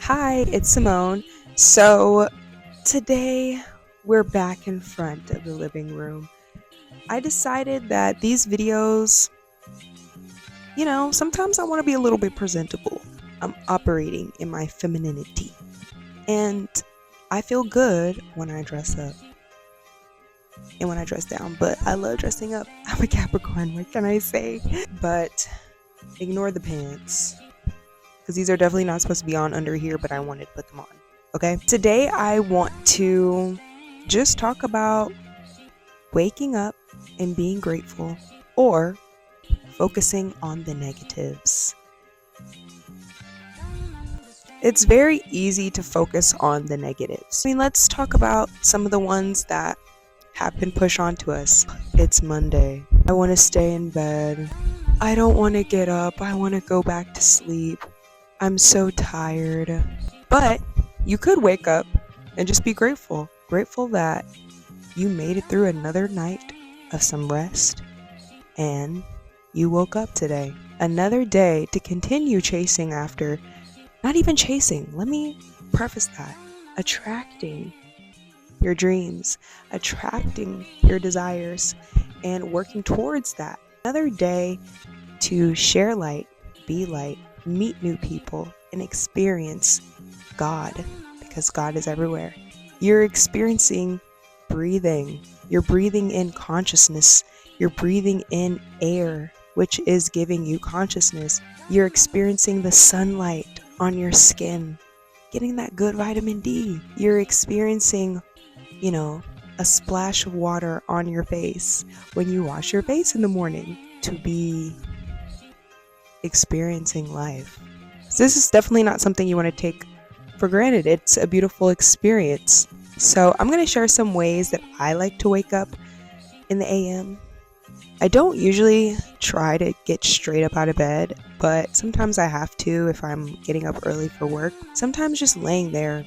Hi, it's Simone. So today we're back in front of the living room. I decided that these videos, sometimes I want to be a little bit presentable. I'm operating in my femininity. And I feel good when I dress up and when I dress down, but I love dressing up. I'm a Capricorn, what can I say? But ignore the pants because these are definitely not supposed to be on under here, but I wanted to put them on. Okay. Today, I want to just talk about waking up and being grateful or focusing on the negatives. It's very easy to focus on the negatives. Let's talk about some of the ones that have been pushed onto us. It's Monday. I want to stay in bed. I don't want to get up. I want to go back to sleep. I'm so tired. But you could wake up and just be grateful. Grateful that you made it through another night of some rest and you woke up today. Another day to continue chasing after, not even chasing, let me preface that, attracting your dreams, attracting your desires, and working towards that. Another day to share light, be light, meet new people, and experience God, because God is everywhere. You're experiencing breathing. You're breathing in consciousness. You're breathing in air, which is giving you consciousness. You're experiencing the sunlight on your skin, getting that good vitamin D. You're experiencing, a splash of water on your face when you wash your face in the morning, to be experiencing life. So this is definitely not something you want to take for granted. It's a beautiful experience. So I'm going to share some ways that I like to wake up in the AM. I don't usually try to get straight up out of bed, but sometimes I have to if I'm getting up early for work. Sometimes just laying there,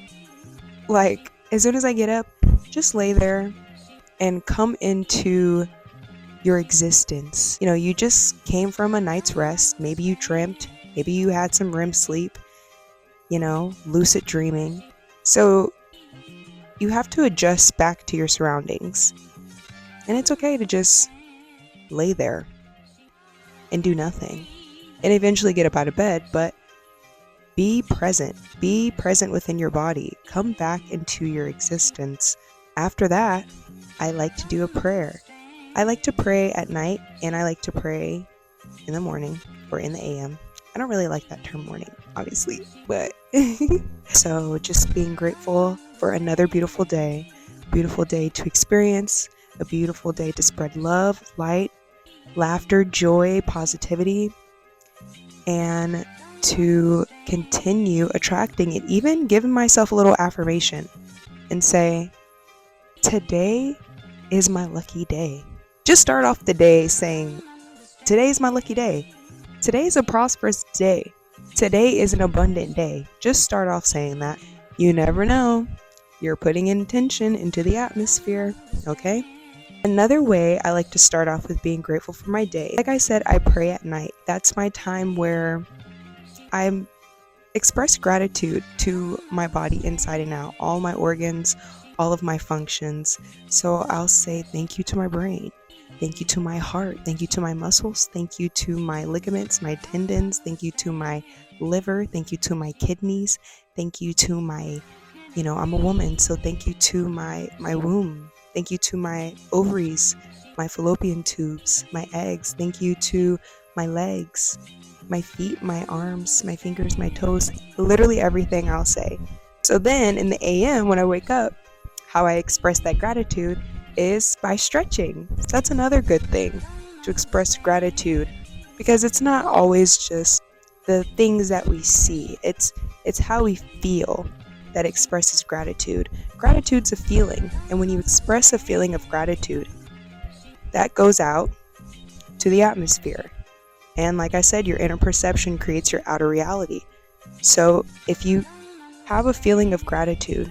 like as soon as I get up, just lay there and come into your existence. You just came from a night's rest. Maybe you dreamt, maybe you had some REM sleep, lucid dreaming. So you have to adjust back to your surroundings. And it's okay to just lay there and do nothing and eventually get up out of bed, but be present. Be present within your body. Come back into your existence. After that, I like to do a prayer. I like to pray at night and I like to pray in the morning or in the AM. I don't really like that term morning, obviously, but so just being grateful for another beautiful day to experience, a beautiful day to spread love, light, laughter, joy, positivity, and to continue attracting it. Even giving myself a little affirmation and say, today is my lucky day. Just start off the day saying, today's my lucky day. Today is a prosperous day. Today is an abundant day. Just start off saying that. You never know. You're putting intention into the atmosphere, okay? Another way I like to start off with being grateful for my day. Like I said, I pray at night. That's my time where I express gratitude to my body inside and out, all my organs, all of my functions. So I'll say thank you to my brain. Thank you to my heart. Thank you to my muscles. Thank you to my ligaments, my tendons. Thank you to my liver. Thank you to my kidneys. Thank you to my, I'm a woman, so thank you to my womb. Thank you to my ovaries, my fallopian tubes, my eggs. Thank you to my legs, my feet, my arms, my fingers, my toes, literally everything I'll say. So then in the AM, when I wake up, how I express that gratitude is by stretching. So that's another good thing to express gratitude, because it's not always just the things that we see. It's how we feel that expresses gratitude. Gratitude's a feeling, and when you express a feeling of gratitude, that goes out to the atmosphere. And like I said, your inner perception creates your outer reality. So if you have a feeling of gratitude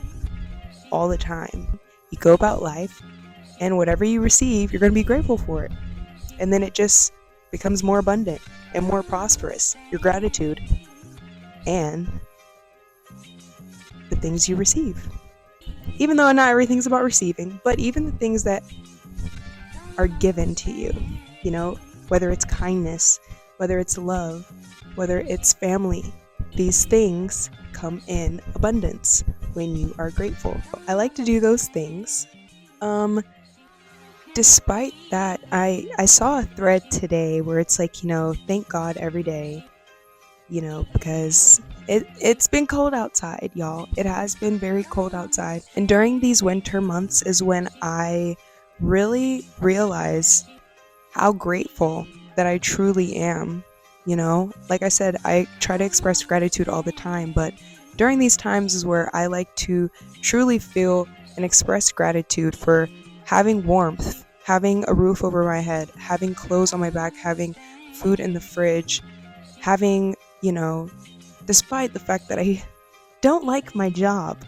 all the time, you go about life, and whatever you receive, you're going to be grateful for it. And then it just becomes more abundant and more prosperous, your gratitude. And things you receive. Even though not everything's about receiving, but even the things that are given to you, whether it's kindness, whether it's love, whether it's family, these things come in abundance when you are grateful. I like to do those things. Despite that, I saw a thread today where it's like, thank God every day, because it's been cold outside, y'all. It has been very cold outside. And during these winter months is when I really realize how grateful that I truly am. Like I said, I try to express gratitude all the time, but during these times is where I like to truly feel and express gratitude for having warmth, having a roof over my head, having clothes on my back, having food in the fridge, having, despite the fact that I don't like my job,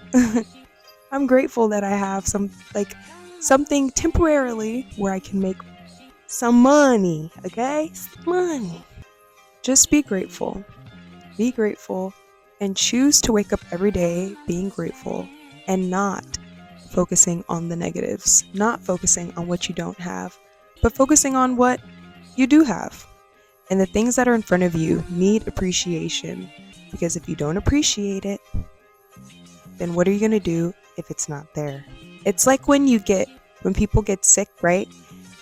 I'm grateful that I have something temporarily where I can make some money, okay? Some money. Just be grateful. Be grateful and choose to wake up every day being grateful and not focusing on the negatives, not focusing on what you don't have, but focusing on what you do have. And the things that are in front of you need appreciation, because if you don't appreciate it, then what are you going to do if it's not there? It's like when people get sick, right?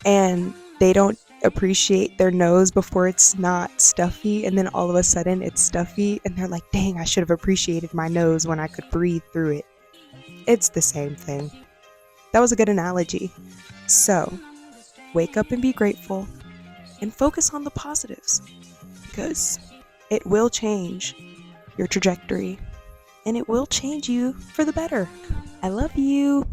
And they don't appreciate their nose before it's not stuffy, and then all of a sudden it's stuffy, and they're like, dang, I should have appreciated my nose when I could breathe through it. It's the same thing. That was a good analogy. So, wake up and be grateful, and focus on the positives, because it will change your trajectory, and it will change you for the better. I love you.